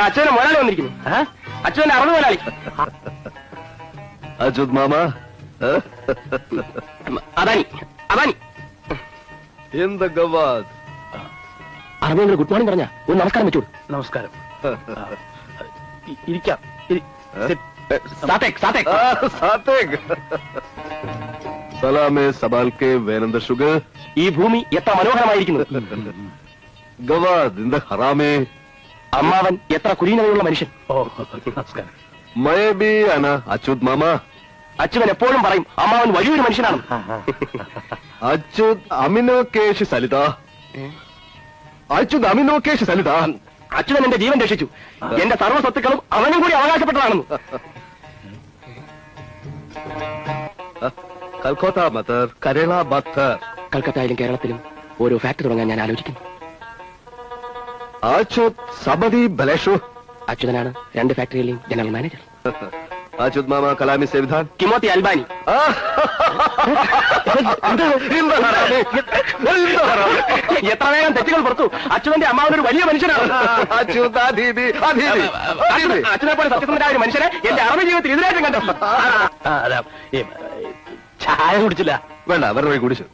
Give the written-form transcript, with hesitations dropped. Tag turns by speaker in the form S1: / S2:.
S1: അച്ഛനെ മുതലാളി വന്നിരിക്കുന്നു. അച്ഛന്റെ 60 മുതലാളി.
S2: അച്യുത് മാമ.
S1: അദാനി അദാനി.
S2: എന്താ ഗവാദ്?
S1: അറബികൾ ഗുഡ് മോർണിംഗ് പറഞ്ഞ ഒരു നമസ്കാരം വെച്ചോളൂ.
S3: നമസ്കാരം. ഇരിക്കാം.
S2: Salameh സബാൽക്കെ വേനന്ദ sugar.
S1: ഈ ഭൂമി എത്ര മനോഹരമായിരിക്കുന്നു.
S2: ഗവാദ് ഇന്ത ഹറാമേ.
S1: അമ്മാവൻ എത്ര കുലീനതയുള്ള മനുഷ്യൻ.
S3: നമസ്കാരം.
S2: മയബി അന അച്യുത് മാമ.
S1: അച്യുതൻ എപ്പോഴും പറയും അമ്മാവൻ വലിയൊരു മനുഷ്യനാണ്.
S2: അച്യുത് അമിനോകേഷ് സലിത. അച്യുത് അമിനോകേഷ് സലിത.
S1: അച്യുതൻ എന്റെ ജീവൻ രക്ഷിച്ചു. എന്റെ സർവ്വ സ്വത്തുക്കളും അവനും കൂടി അവകാശപ്പെട്ടതാണെന്ന്.
S2: കൽക്കത്ത മത്തർ കരള ബത്തർ.
S1: കൽക്കത്തയിലും കേരളത്തിലും ഓരോ ഫാക്ടറി തുടങ്ങാൻ ഞാൻ ആലോചിക്കുന്നു.
S2: അച്യുത് സബദി ബലേഷു.
S1: അച്യുതനാണ് 2 ഫാക്ടറിയിലെയും ജനറൽ മാനേജർ.
S2: അച്യുത് മാമ കലാമി സേവിധാൻ.
S1: കിമോത്തി അൽബാനി. എത്ര വേഗം തെറ്റുകൾ പുറത്തു. അച്യുതന്റെ അമ്മാവനൊരു വലിയ മനുഷ്യനാണ്. അച്യുതനെ പോലെ സത്യസന്ധനായ ഒരു മനുഷ്യനെ എന്റെ അറബി ജീവിതത്തിൽ ഇതിനായിട്ടും കണ്ടിട്ടില്ല.
S3: ചായ കുടിച്ചില്ല.
S2: വേണ്ട, അവരുടെ കുടിച്ചു.